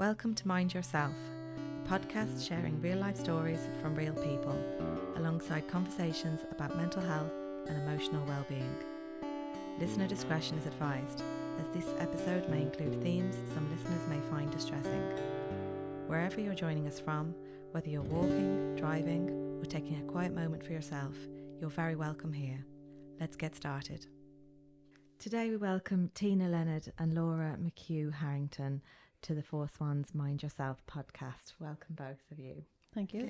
Welcome to Mind Yourself, a podcast sharing real life stories from real people, alongside conversations about mental health and emotional well-being. Listener discretion is advised, as this episode may include themes some listeners may find distressing. Wherever you're joining us from, whether you're walking, driving, or taking a quiet moment for yourself, you're very welcome here. Let's get started. Today we welcome Tina Leonard and Laura McHugh Harrington to the Four Swans Mind Yourself podcast. Welcome both of you. Thank you.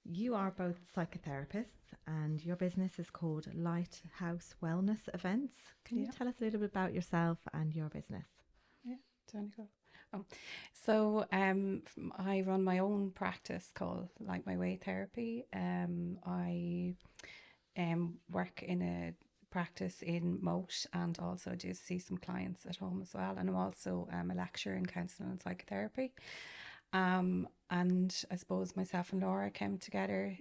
You are both psychotherapists and your business is called Lighthouse Wellness Events. Can you tell us a little bit about yourself and your business? I run my own practice called Like My Way Therapy. I work in a practice in Moat and also do see some clients at home as well. And I'm also a lecturer in counselling and psychotherapy. And I suppose myself and Laura came together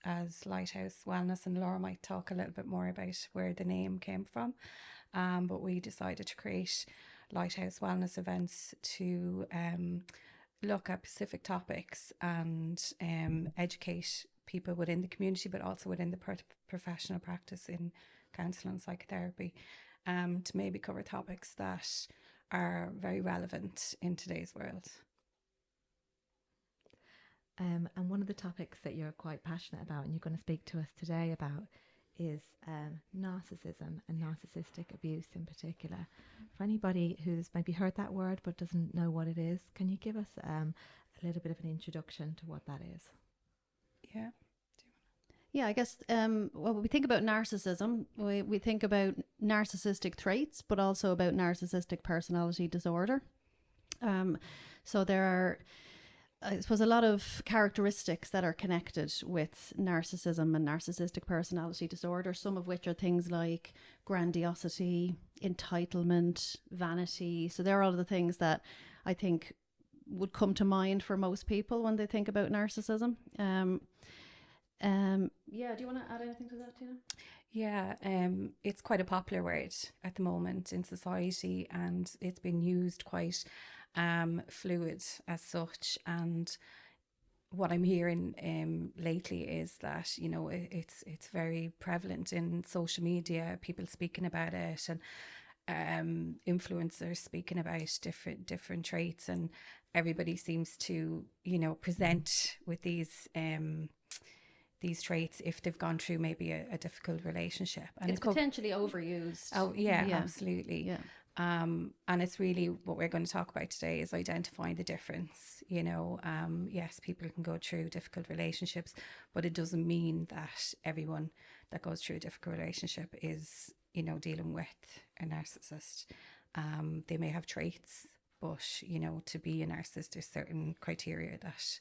as Lighthouse Wellness, and Laura might talk a little bit more about where the name came from. But we decided to create Lighthouse Wellness Events to look at specific topics and educate people within the community, but also within the professional practice in counselling and psychotherapy, to maybe cover topics that are very relevant in today's world. And one of the topics that you're quite passionate about and you're going to speak to us today about is narcissism and narcissistic abuse in particular. For anybody who's maybe heard that word but doesn't know what it is, can you give us a little bit of an introduction to what that is? Yeah, I guess when we think about narcissism, we think about narcissistic traits, but also about narcissistic personality disorder. So there are, I suppose, a lot of characteristics that are connected with narcissism and narcissistic personality disorder, some of which are things like grandiosity, entitlement, vanity. So they're all the things that I think would come to mind for most people when they think about narcissism. Do you want to add anything to that, Tina? Yeah, it's quite a popular word at the moment in society, and it's been used quite fluid as such. And what I'm hearing lately is that, you know, it's very prevalent in social media, people speaking about it, and influencers speaking about different traits, and everybody seems to, you know, present with these traits if they've gone through maybe a difficult relationship. And it's potentially overused. Oh, yeah, absolutely. Yeah. And it's really what we're going to talk about today is identifying the difference. You know, yes, people can go through difficult relationships, but it doesn't mean that everyone that goes through a difficult relationship is, you know, dealing with a narcissist. They may have traits, but, you know, to be a narcissist, there's certain criteria that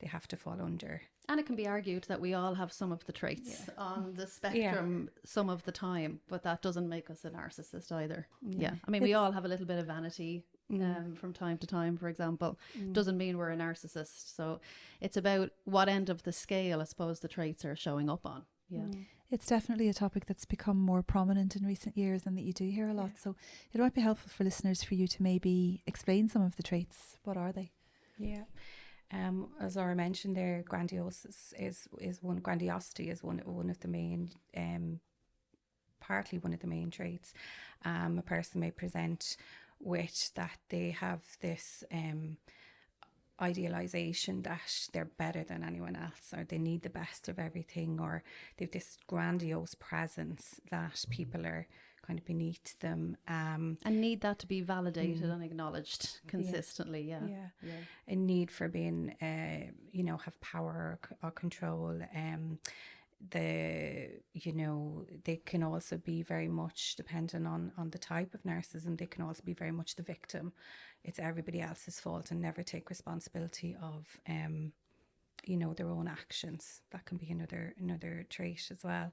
they have to fall under. And it can be argued that we all have some of the traits on the spectrum some of the time, but that doesn't make us a narcissist either. Yeah. I mean, we all have a little bit of vanity from time to time, for example. Doesn't mean we're a narcissist. So it's about what end of the scale, I suppose, the traits are showing up on. Yeah. It's definitely a topic that's become more prominent in recent years and that you do hear a lot. So it might be helpful for listeners for you to maybe explain some of the traits. What are they? Yeah. As Laura mentioned there, grandiosity is one of the main, partly one of the main traits. A person may present with that they have this idealization that they're better than anyone else, or they need the best of everything, or they have this grandiose presence that people are kind of beneath them, and need that to be validated and acknowleded consistently. A need for being you know, have power or control. They can also be very much dependent on the type of narcissism. They can also be very much the victim. It's everybody else's fault and never take responsibility of you know, their own actions. That can be another trait as well.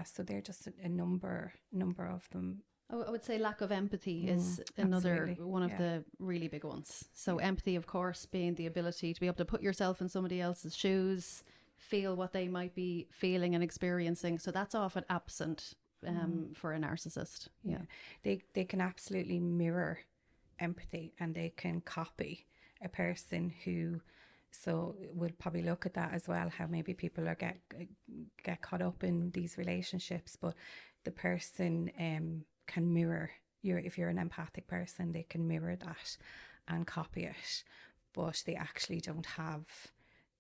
So they're just a number of them. I would say lack of empathy is another one of the really big ones. So empathy, of course, being the ability to be able to put yourself in somebody else's shoes, feel what they might be feeling and experiencing. So that's often absent for a narcissist. They can absolutely mirror empathy, and they can copy a person who, so we'll probably look at that as well, how maybe people are get caught up in these relationships, but the person can mirror if you're an empathic person, they can mirror that and copy it, but they actually don't have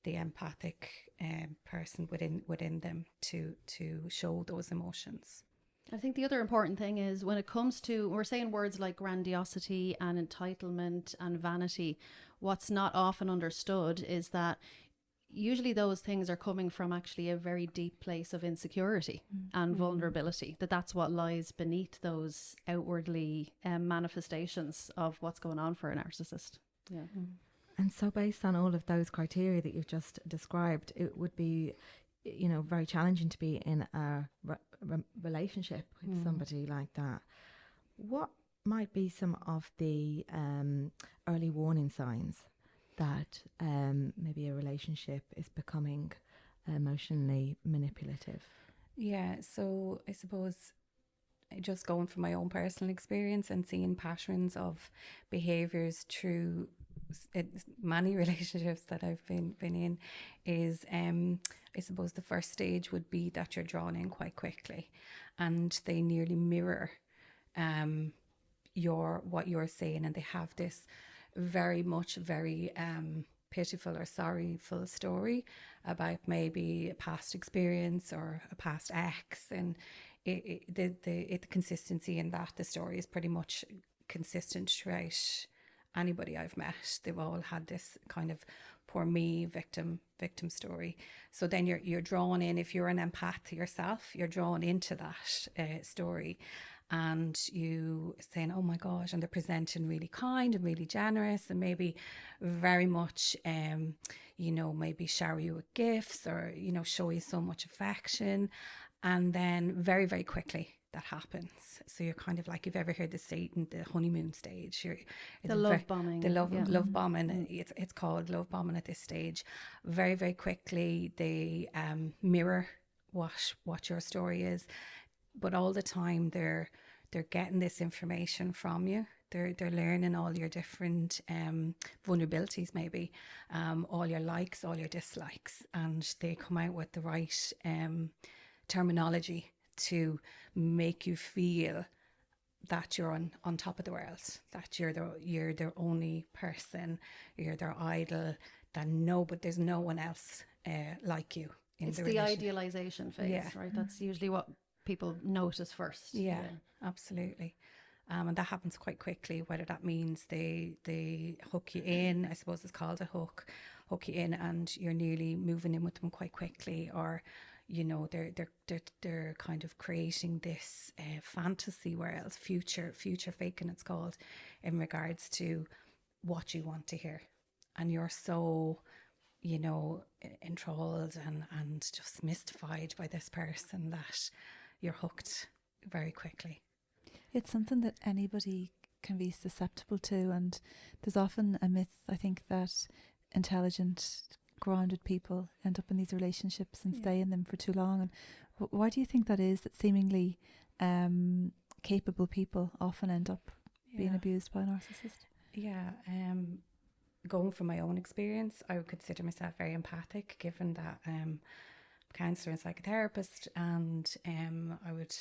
the empathic person within them to show those emotions. I think the other important thing is when it comes to, we're saying words like grandiosity and entitlement and vanity, what's not often understood is that usually those things are coming from actually a very deep place of insecurity and vulnerability, that's what lies beneath those outwardly manifestations of what's going on for a narcissist. Yeah. And so based on all of those criteria that you've just described, it would be, you know, very challenging to be in a relationship with somebody like that. What might be some of the early warning signs that maybe a relationship is becoming emotionally manipulative? Yeah, so I suppose just going from my own personal experience and seeing patterns of behaviours through many relationships that I've been in is I suppose the first stage would be that you're drawn in quite quickly, and they nearly mirror what you're saying, and they have this very pitiful or sorrowful story about maybe a past experience or a past ex, and the consistency in that, the story is pretty much consistent throughout anybody I've met. They've all had this kind of poor me victim story. So then you're drawn in. If you're an empath yourself, you're drawn into that story, and you saying, oh my gosh, and they're presenting really kind and really generous, and maybe very much you know, maybe shower you with gifts, or, you know, show you so much affection, and then very, very quickly that happens. So you're kind of like, you've ever heard the honeymoon stage, the love bombing. The love bombing. It's called love bombing at this stage. Very, very quickly they mirror what your story is, but all the time they're getting this information from you. They're learning all your different vulnerabilities, maybe all your likes, all your dislikes, and they come out with the right terminology to make you feel that you're on top of the world, that you're their only person, you're their idol, but there's no one else like you. It's the idealization phase, right? That's usually what people notice first. Yeah, absolutely. And that happens quite quickly, whether that means they hook you in, I suppose it's called a hook you in, and you're nearly moving in with them quite quickly, or, you know, they're kind of creating this fantasy world, future faking it's called, in regards to what you want to hear. And you're so, you know, enthralled and just mystified by this person that you're hooked very quickly. It's something that anybody can be susceptible to, and there's often a myth, I think, that intelligent, grounded people end up in these relationships and stay in them for too long. And why do you think that is, that seemingly capable people often end up being abused by a narcissist? Yeah, going from my own experience, I would consider myself very empathic, given that counsellor and psychotherapist, and I would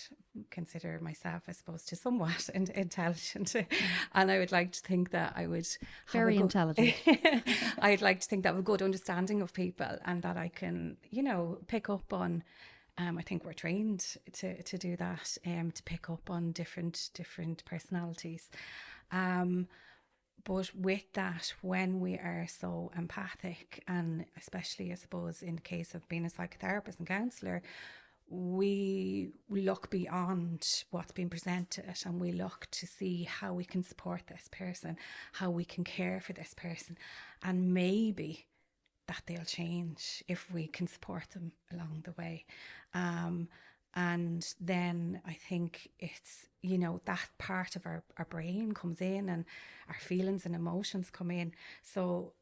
consider myself, I suppose, to somewhat intelligent, and I would like to think that I would very intelligent. I'd like to think that I have a good understanding of people, and that I can, you know, pick up on. I think we're trained to do that, to pick up on different personalities. But with that, when we are so empathic, and especially, I suppose, in the case of being a psychotherapist and counsellor, we look beyond what's being presented, and we look to see how we can support this person, how we can care for this person, and maybe that they'll change if we can support them along the way. And then I think it's, you know, that part of our brain comes in, and our feelings and emotions come in. So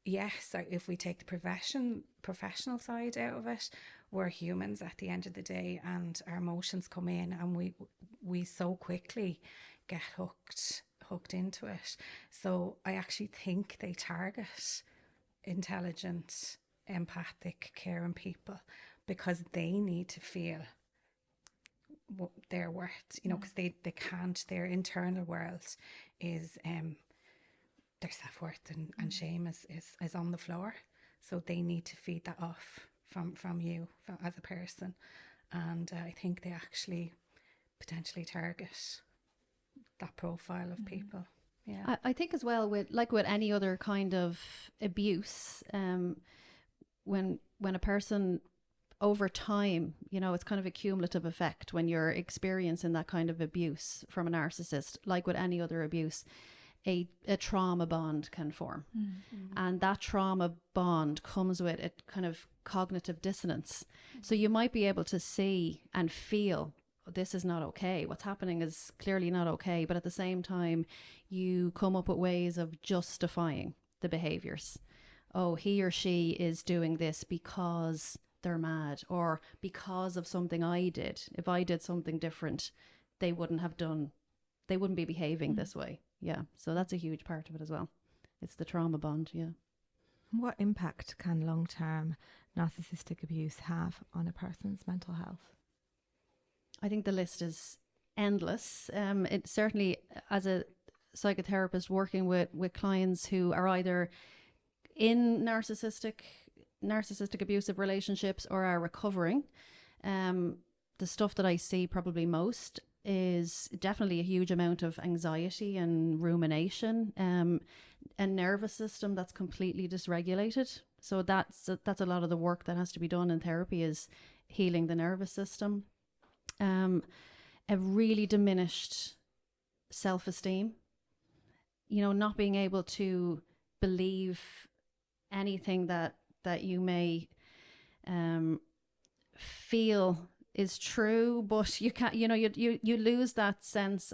yes, if we take the professional side out of it, we're humans at the end of the day, and our emotions come in, and we so quickly get hooked hooked into it. So I actually think they target intelligent, empathic, caring people because they need to feel their worth, you know, because they can't, their internal world is their self-worth and shame is on the floor. So they need to feed that off from you as a person. And I think they actually potentially target that profile of people. Yeah. I think as well, with any other kind of abuse, when a person over time, you know, it's kind of a cumulative effect when you're experiencing that kind of abuse from a narcissist, like with any other abuse, a trauma bond can form. And that trauma bond comes with a kind of cognitive dissonance. So you might be able to see and feel this is not okay. What's happening is clearly not okay. But at the same time, you come up with ways of justifying the behaviors. Oh, he or she is doing this because they're mad, or because of something I did. If I did something different, they wouldn't be behaving this way. Yeah. So that's a huge part of it as well. It's the trauma bond. Yeah. What impact can long-term narcissistic abuse have on a person's mental health? I think the list is endless. It certainly, as a psychotherapist working with clients who are either in narcissistic abusive relationships or are recovering, the stuff that I see probably most is definitely a huge amount of anxiety and rumination, a nervous system that's completely dysregulated. So that's a lot of the work that has to be done in therapy, is healing the nervous system. A really diminished self-esteem, you know, not being able to believe anything that you may feel is true, but you can't, you know, you lose that sense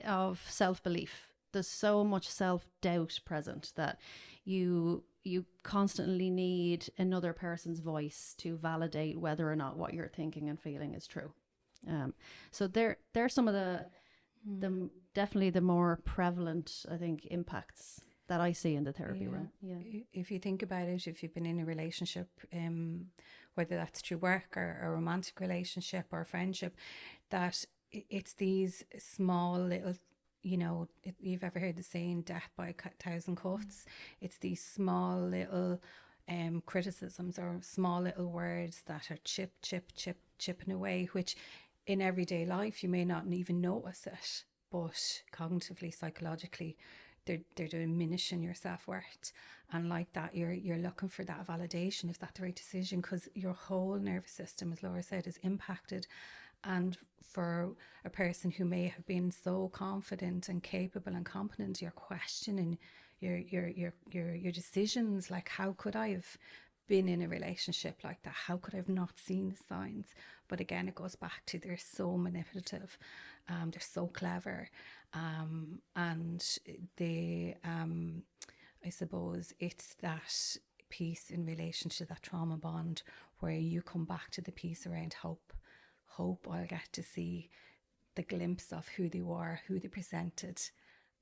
of self-belief. There's so much self-doubt present that you constantly need another person's voice to validate whether or not what you're thinking and feeling is true. So they're some of the definitely the more prevalent, I think, impacts that I see in the therapy realm. Yeah. If you think about it, if you've been in a relationship, whether that's through work or a romantic relationship or friendship, that it's these small little, you know, you've ever heard the saying, death by a thousand cuts. It's these small little criticisms or small little words that are chipping away, which in everyday life you may not even notice it, but cognitively, psychologically, they're diminishing your self-worth. And like that, you're looking for that validation. Is that the right decision? Because your whole nervous system, as Laura said, is impacted. And for a person who may have been so confident and capable and competent, you're questioning your decisions. Like, how could I have been in a relationship like that? How could I have not seen the signs? But again, it goes back to, they're so manipulative, they're so clever, and they I suppose it's that piece in relation to that trauma bond where you come back to the piece around hope. I'll get to see the glimpse of who they were, who they presented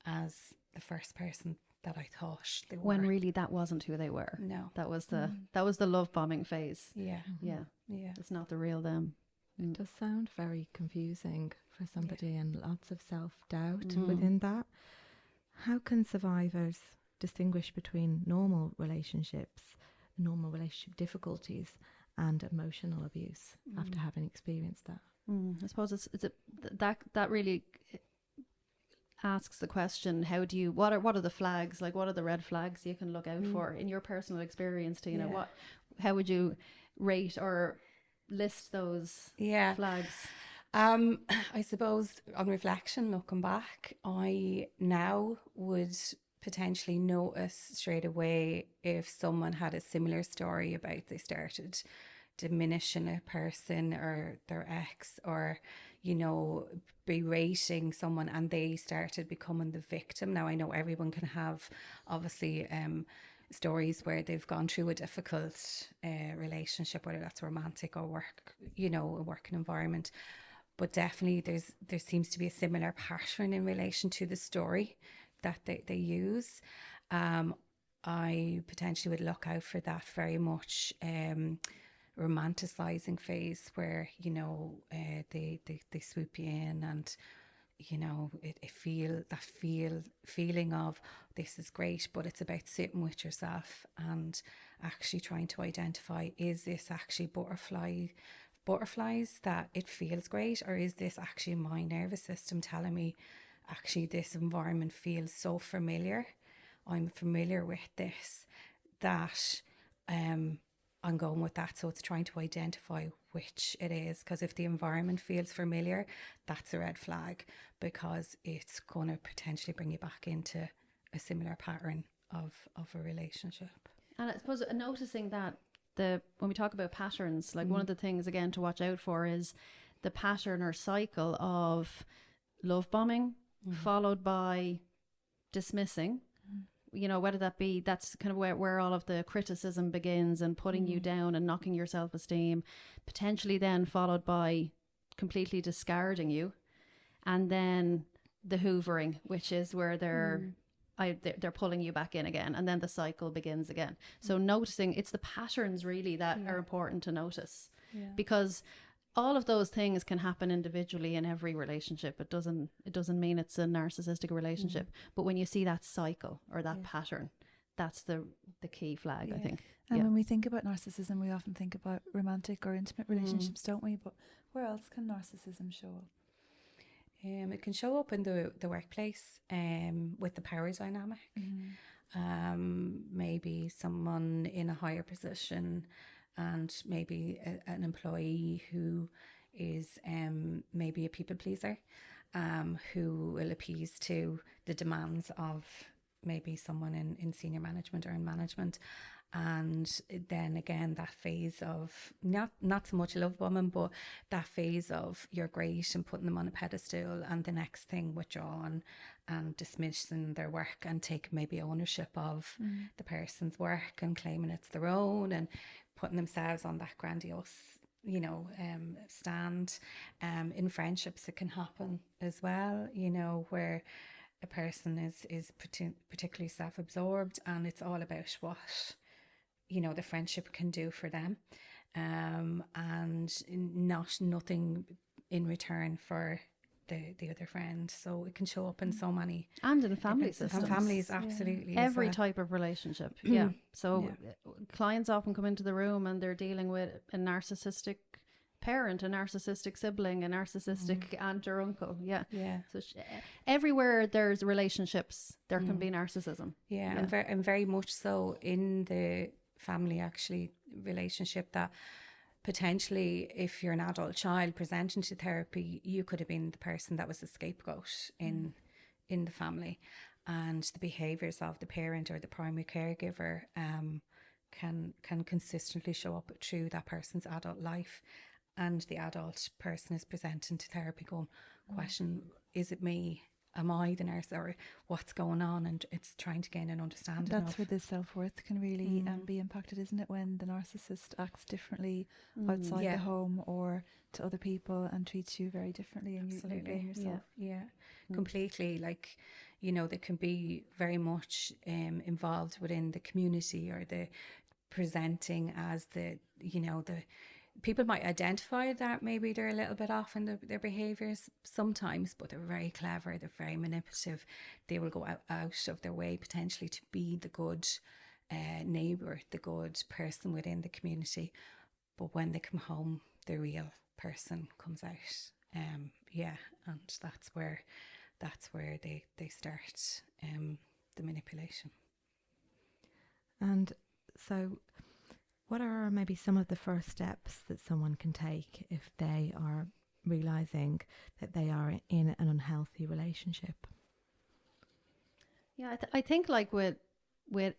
as the first person that I thought they were. When really that wasn't who they were. No. That was the love bombing phase. Yeah. Yeah. Yeah. It's not the real them. It does sound very confusing for somebody, and lots of self-doubt within that. How can survivors distinguish between normal relationship difficulties and emotional abuse after having experienced that? I suppose that really asks the question, how do you, what are the flags, like what are the red flags you can look out for in your personal experience, to, you know, how would you rate or list those flags? I suppose on reflection, looking back, I now would potentially notice straight away if someone had a similar story about they started diminishing a person or their ex, or, you know, berating someone and they started becoming the victim. Now, I know everyone can have obviously stories where they've gone through a difficult relationship, whether that's romantic or work, you know, a working environment. But definitely there seems to be a similar pattern in relation to the story that they use. I potentially would look out for that very much romanticizing phase where, you know, they swoop you in, and you know, feeling of this is great, but it's about sitting with yourself and actually trying to identify, is this actually butterflies that it feels great, or is this actually my nervous system telling me actually this environment feels so familiar, I'm familiar with this, that I'm going with that. So it's trying to identify which it is, because if the environment feels familiar, that's a red flag, because it's going to potentially bring you back into a similar pattern of a relationship. And I suppose noticing that when we talk about patterns, like one of the things again to watch out for is the pattern or cycle of love bombing followed by dismissing. You know, whether that be, that's kind of where all of the criticism begins and putting you down and knocking your self-esteem, potentially then followed by completely discarding you, and then the hoovering, which is where they're pulling you back in again, and then the cycle begins again. So noticing, it's the patterns really that are important to notice, because all of those things can happen individually in every relationship. It doesn't mean it's a narcissistic relationship, but when you see that cycle or that pattern, that's the key flag, I think. And when we think about narcissism, we often think about romantic or intimate relationships, don't we? But where else can narcissism show up? It can show up in the workplace, with the power dynamic. Maybe someone in a higher position, and maybe an employee who is maybe a people pleaser, who will appease to the demands of maybe someone in senior management or in management. And then again, that phase of not so much love bombing, but that phase of you're great and putting them on a pedestal, and the next thing withdrawn and dismissing their work and take maybe ownership of the person's work and claiming it's their own, and putting themselves on that grandiose, you know, stand. In friendships, it can happen as well, you know, where a person is particularly self-absorbed, and it's all about what, you know, the friendship can do for them, and nothing in return for the other friend. So it can show up in so many, and in family systems, and families, absolutely, every type of relationship. So clients often come into the room and they're dealing with a narcissistic parent, a narcissistic sibling, a narcissistic aunt or uncle. So everywhere there's relationships, there can be narcissism. And very much so in the family, actually, relationship, that potentially, if you're an adult child presenting to therapy, you could have been the person that was the scapegoat in the family, and the behaviours of the parent or the primary caregiver can consistently show up through that person's adult life, and the adult person is presenting to therapy going, question, is it me? Am I the nurse, or what's going on? And it's trying to gain an understanding. That's where the self-worth can really be impacted, isn't it? When the narcissist acts differently outside the home or to other people and treats you very differently, and you blame yourself. Completely. Like, you know, they can be very much involved within the community, or the presenting as the, you know, the people might identify that maybe they're a little bit off in their behaviours sometimes, but they're very clever, they're very manipulative. They will go out of their way potentially to be the good neighbour, the good person within the community. But when they come home, the real person comes out. And that's where they start the manipulation. And so what are maybe some of the first steps that someone can take if they are realising that they are in an unhealthy relationship? I think like with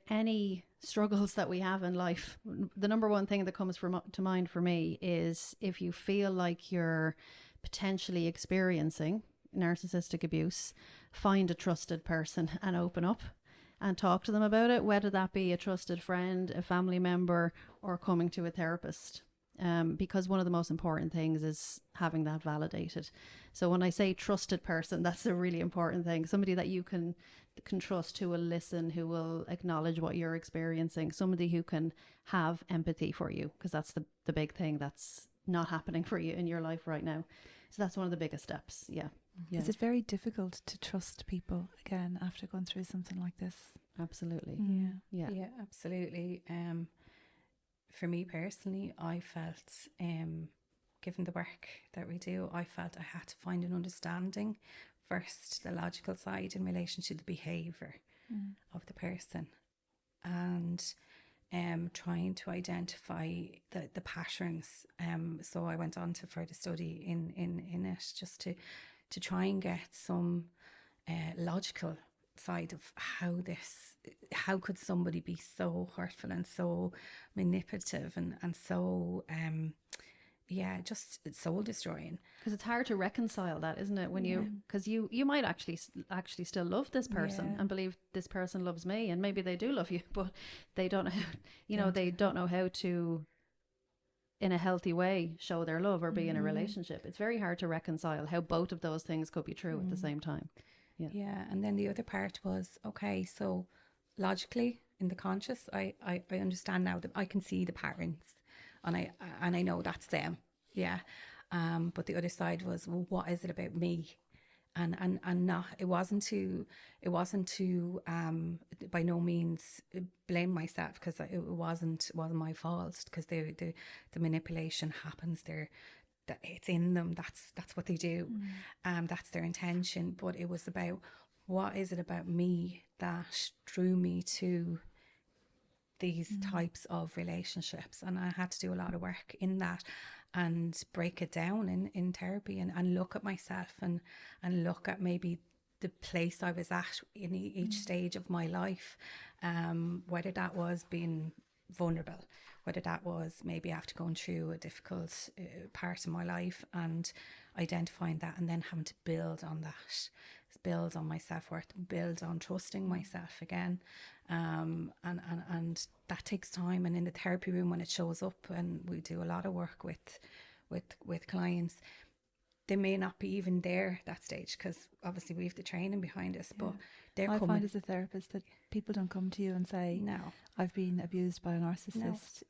any struggles that we have in life, the number one thing that comes to mind for me is, if you feel like you're potentially experiencing narcissistic abuse, find a trusted person and open up and talk to them about it, whether that be a trusted friend, a family member, or coming to a therapist. because one of the most important things is having that validated. So when I say trusted person, that's a really important thing. Somebody that you can trust, who will listen, who will acknowledge what you're experiencing, somebody who can have empathy for you, because that's the big thing that's not happening for you in your life right now. So that's one of the biggest steps. Yeah. Is it very difficult to trust people again after going through something like this? Absolutely. Yeah, absolutely. For me personally, I felt, given the work that we do, I felt I had to find an understanding first, the logical side in relation to the behaviour of the person, and trying to identify the patterns. So I went on to further study in it, just to try and get some logical side of how could somebody be so hurtful and so manipulative and so just soul destroying, because it's hard to reconcile that, isn't it, when because you might actually still love this person and believe this person loves me, and maybe they do love you, but they don't know how, they don't know how to in a healthy way show their love or be in a relationship. It's very hard to reconcile how both of those things could be true at the same time. And then the other part was, okay, so logically in the conscious, I understand now that I can see the patterns, and I know that's them. But the other side was, well, what is it about me? And not, it wasn't to by no means blame myself, because it wasn't my fault, because the manipulation happens there, that it's in them, that's what they do, that's their intention. But it was about, what is it about me that drew me to these types of relationships? And I had to do a lot of work in that and break it down in therapy, and look at myself and look at maybe the place I was at in each stage of my life, whether that was being vulnerable, whether that was maybe after going through a difficult part of my life, and identifying that, and then having to build on that, build on my self-worth, build on trusting myself again, and that takes time. And in the therapy room, when it shows up, and we do a lot of work with clients, they may not be even there that stage, because obviously we have the training behind us, but they're I coming. find as a therapist that people don't come to you and say, No, I've been abused by a narcissist.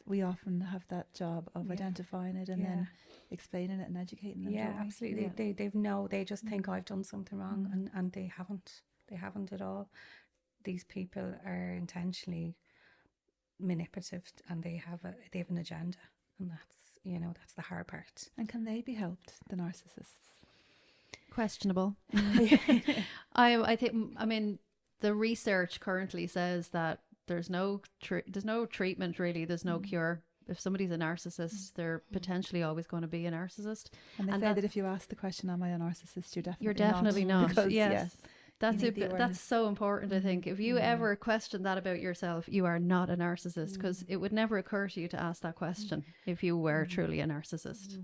We often have that job of identifying it and then explaining it and educating them. Yeah, don't we? absolutely. They just think I've done something wrong, and they haven't at all. These people are intentionally manipulative, and they have an agenda, and that's the hard part. And can they be helped, the narcissists? Questionable. I think, I mean, the research currently says that there's no treatment really, there's no cure. If somebody's a narcissist, they're potentially always going to be a narcissist. And they say that if you ask the question, am I a narcissist, you're definitely not. Because, yes. That's it. That's so important, I think. If you ever question that about yourself, you are not a narcissist, because it would never occur to you to ask that question if you were truly a narcissist.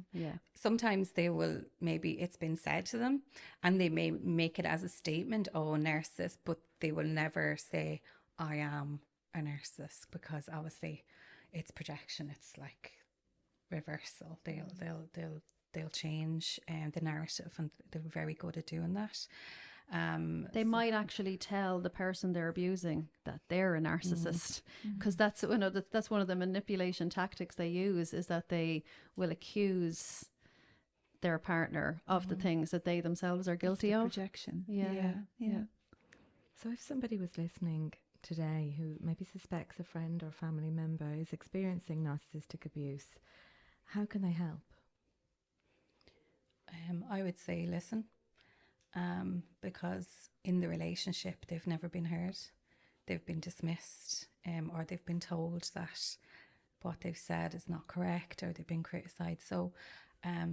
Sometimes they will, maybe it's been said to them, and they may make it as a statement, oh, narcissist, but they will never say, I am a narcissist, because obviously it's projection. It's like reversal. They'll change the narrative, and they're very good at doing that. They might actually tell the person they're abusing that they're a narcissist, because that's one of the manipulation tactics they use, is that they will accuse their partner of the things that they themselves are guilty of. Projection. Yeah. So if somebody was listening today who maybe suspects a friend or family member is experiencing narcissistic abuse, how can they help? I would say listen. Because in the relationship they've never been heard, they've been dismissed, or they've been told that what they've said is not correct, or they've been criticised. So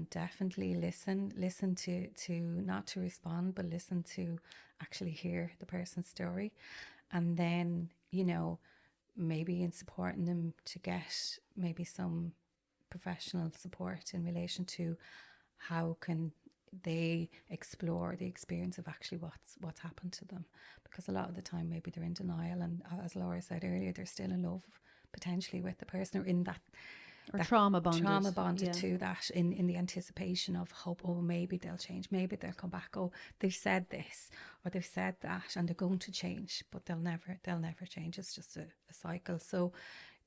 definitely listen to not to respond, but listen to actually hear the person's story, and then maybe in supporting them to get maybe some professional support in relation to how can they explore the experience of actually what's happened to them, because a lot of the time maybe they're in denial, and as Laura said earlier, they're still in love potentially with the person, or in that Or that trauma bonded. trauma bonded Yeah. to that in the anticipation of hope. Oh, maybe they'll change, maybe they'll come back. Oh, they've said this or they've said that, and they're going to change, but they'll never change. It's just a cycle. So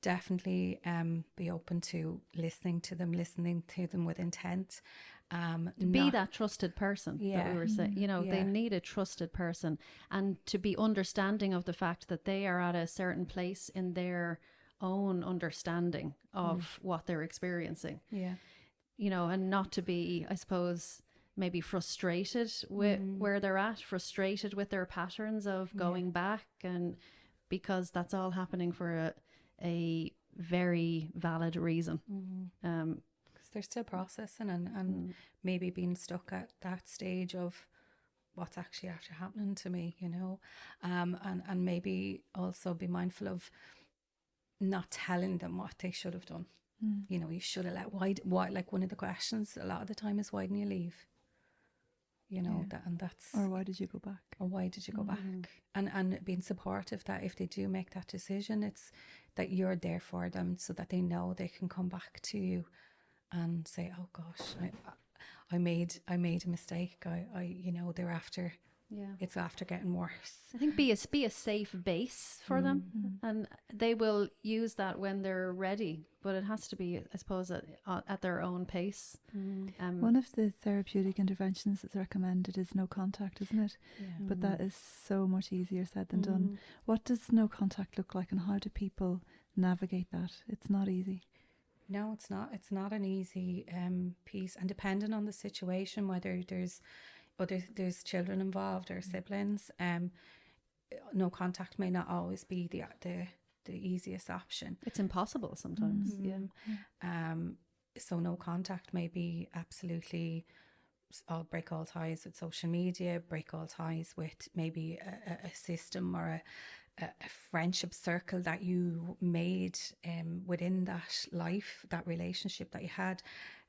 definitely be open to listening to them with intent. To be that trusted person that we were saying, you know, they need a trusted person, and to be understanding of the fact that they are at a certain place in their own understanding of what they're experiencing. Yeah. You know, and not to be, I suppose, maybe frustrated with where they're at, frustrated with their patterns of going back, and because that's all happening for a very valid reason. Because they're still processing and maybe being stuck at that stage of what's actually after happening to me, you know, and maybe also be mindful of not telling them what they should have done. You know, you should have let, why, like one of the questions a lot of the time is, why didn't you leave? You know, that's, or why did you go back? Or why did you go back? And being supportive that if they do make that decision, it's that you're there for them, so that they know they can come back to you and say, oh gosh, I made a mistake. I you know, they're after, it's after getting worse. I think be a safe base for them, and they will use that when they're ready, but it has to be, I suppose, at their own pace. One of the therapeutic interventions that's recommended is no contact, isn't it? But that is so much easier said than done. What does no contact look like, and how do people navigate that? It's not easy. No, it's not. It's not an easy piece, and depending on the situation, whether there's children involved or siblings, no contact may not always be the easiest option. It's impossible sometimes. So no contact may be absolutely, I'll break all ties with social media, break all ties with maybe a system or a friendship circle that you made within that life, that relationship that you had,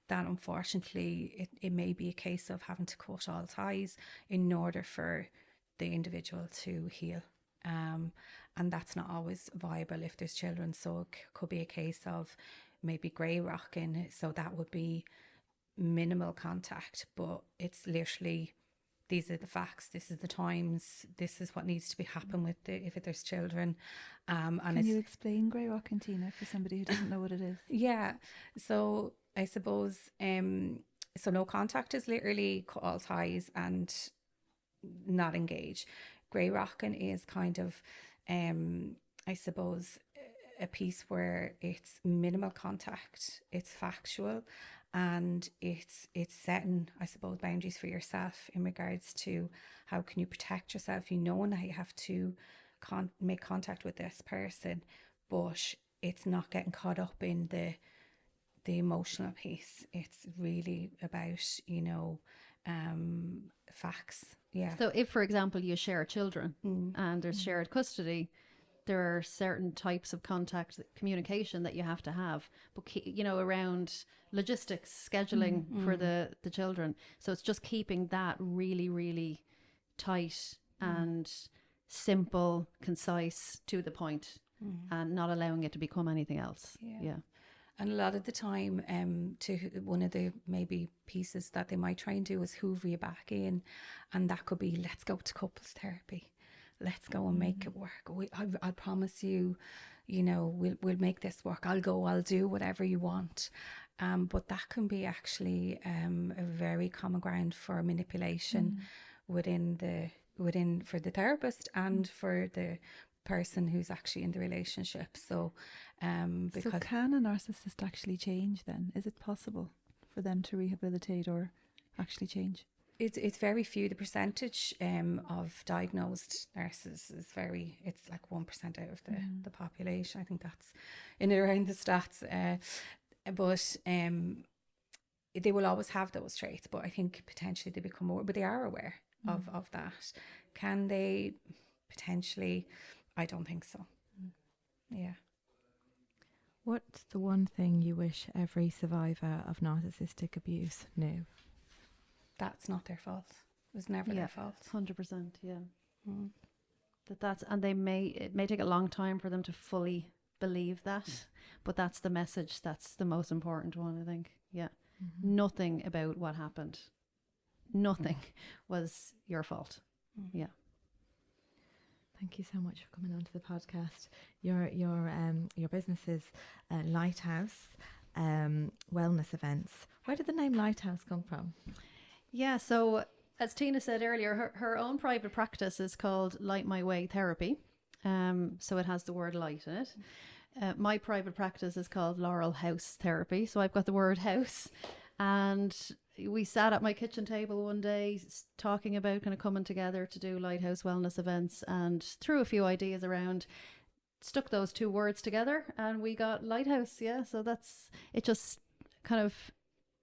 that unfortunately it may be a case of having to cut all ties in order for the individual to heal. And that's not always viable if there's children. So it could be a case of maybe grey rocking. So that would be minimal contact, but it's literally, these are the facts, this is the times, this is what needs to be happen with if there's children. And Can you explain grey rocking, Tina, for somebody who doesn't know what it is? Yeah, so I suppose so no contact is literally cut all ties and not engage. Grey rocking is kind of I suppose a piece where it's minimal contact, it's factual, and it's setting, I suppose, boundaries for yourself in regards to how can you protect yourself. You know that you have to make contact with this person, but it's not getting caught up in the emotional piece. It's really about, you know, facts. Yeah. So if, for example, you share children and there's shared custody, there are certain types of contact communication that you have to have, but you know, around logistics, scheduling for the children. So it's just keeping that really, really tight and simple, concise, to the point, and not allowing it to become anything else. Yeah. And a lot of the time, to one of the maybe pieces that they might try and do is hoover you back in, and that could be, let's go to couples therapy, let's go and make it work. I promise you, you know, we'll make this work. I'll do whatever you want. But that can be actually a very common ground for manipulation within for the therapist and for the person who's actually in the relationship. So because so can a narcissist actually change then? Is it possible for them to rehabilitate or actually change? it's very few. The percentage of diagnosed narcissists is it's like 1% out of the population. I think that's in and around the stats, but they will always have those traits, but I think potentially they become more, but they are aware of that. Can they potentially? I don't think so. Yeah. What's the one thing you wish every survivor of narcissistic abuse knew? That's not their fault. It was never their fault. 100%. Yeah. That's and it may take a long time for them to fully believe that, but that's the message. That's the most important one, I think. Yeah. Nothing about what happened. Nothing was your fault. Yeah. Thank you so much for coming on to the podcast. Your business is Lighthouse Wellness Events. Where did the name Lighthouse come from? Yeah, so as Tina said earlier, her own private practice is called Light My Way Therapy. So it has the word light in it. My private practice is called Laurel House Therapy. So I've got the word house. And we sat at my kitchen table one day talking about kind of coming together to do Lighthouse Wellness Events, and threw a few ideas around, stuck those two words together, and we got Lighthouse. Yeah, so it just kind of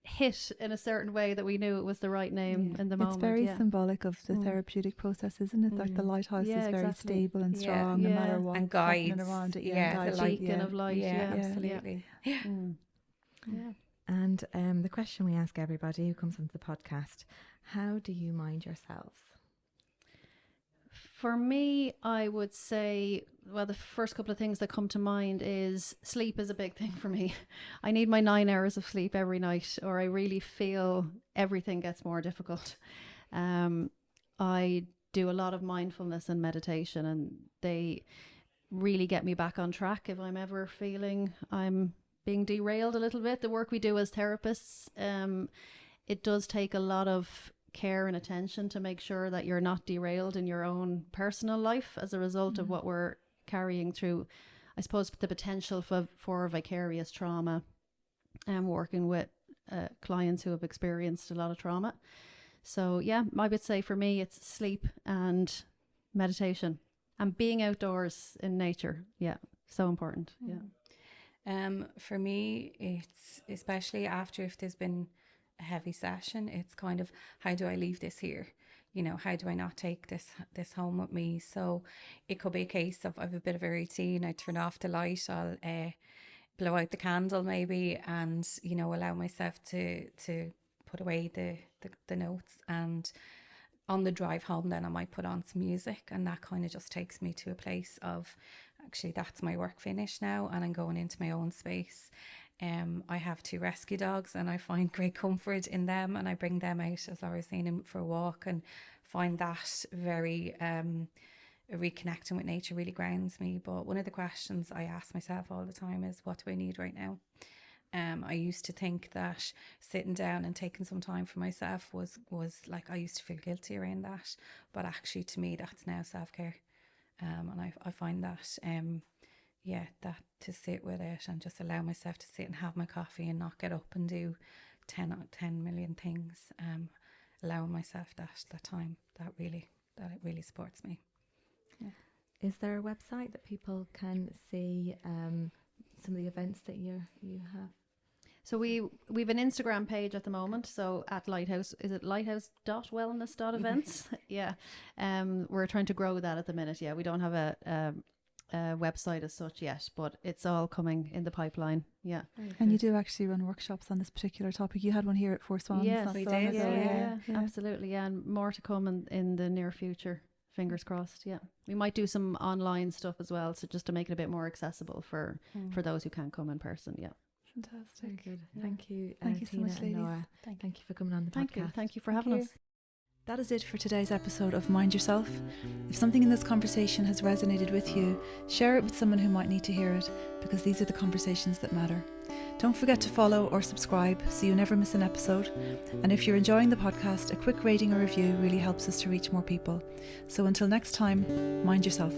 hit in a certain way that we knew it was the right name in the moment. It's very symbolic of the therapeutic process, isn't it? Like the lighthouse is very stable and strong, no matter what, and guides around it. The beacon of light. Absolutely. Yeah. And the question we ask everybody who comes onto the podcast: how do you mind yourself? For me, I would say, well, the first couple of things that come to mind is sleep is a big thing for me. I need my 9 hours of sleep every night, or I really feel everything gets more difficult. I do a lot of mindfulness and meditation, and they really get me back on track if I'm ever feeling I'm being derailed a little bit. The work we do as therapists, it does take a lot of care and attention to make sure that you're not derailed in your own personal life as a result of what we're carrying through. I suppose the potential for vicarious trauma, and working with clients who have experienced a lot of trauma. So yeah, I would say for me it's sleep and meditation and being outdoors in nature. Yeah, so important. For me, it's especially after if there's been a heavy session, it's kind of, how do I leave this here? You know, how do I not take this home with me? So it could be a case of I have a bit of a routine. I turn off the light, I'll blow out the candle maybe, and you know, allow myself to put away the notes. And on the drive home then I might put on some music, and that kind of just takes me to a place of, actually that's my work finished now and I'm going into my own space. I have 2 rescue dogs, and I find great comfort in them, and I bring them out, as Laura was saying, for a walk, and find that very reconnecting with nature really grounds me. But one of the questions I ask myself all the time is, what do I need right now? I used to think that sitting down and taking some time for myself was like, I used to feel guilty around that, but actually to me that's now self-care. And I find that that to sit with it and just allow myself to sit and have my coffee and not get up and do 10 million things, allowing myself that time, that it really supports me. Is there a website that people can see some of the events that you have? So we've an Instagram page at the moment. So at Lighthouse, is it lighthouse.wellness.events? Yeah. We're trying to grow that at the minute. Yeah, we don't have a website as such yet, but it's all coming in the pipeline. Yeah. And you do actually run workshops on this particular topic. You had one here at Four Swans. Yes, we not so long did. ago. Yeah, absolutely. Yeah, and more to come in the near future. Fingers crossed. Yeah, we might do some online stuff as well, so just to make it a bit more accessible for those who can't come in person. Yeah. Fantastic. Very good. Yeah. Thank you, Thank you so Tina much, and ladies. Laura. Thank you for coming on the podcast. Thank you for having us. That is it for today's episode of Mind Yourself. If something in this conversation has resonated with you, share it with someone who might need to hear it, because these are the conversations that matter. Don't forget to follow or subscribe so you never miss an episode. And if you're enjoying the podcast, a quick rating or review really helps us to reach more people. So until next time, mind yourself.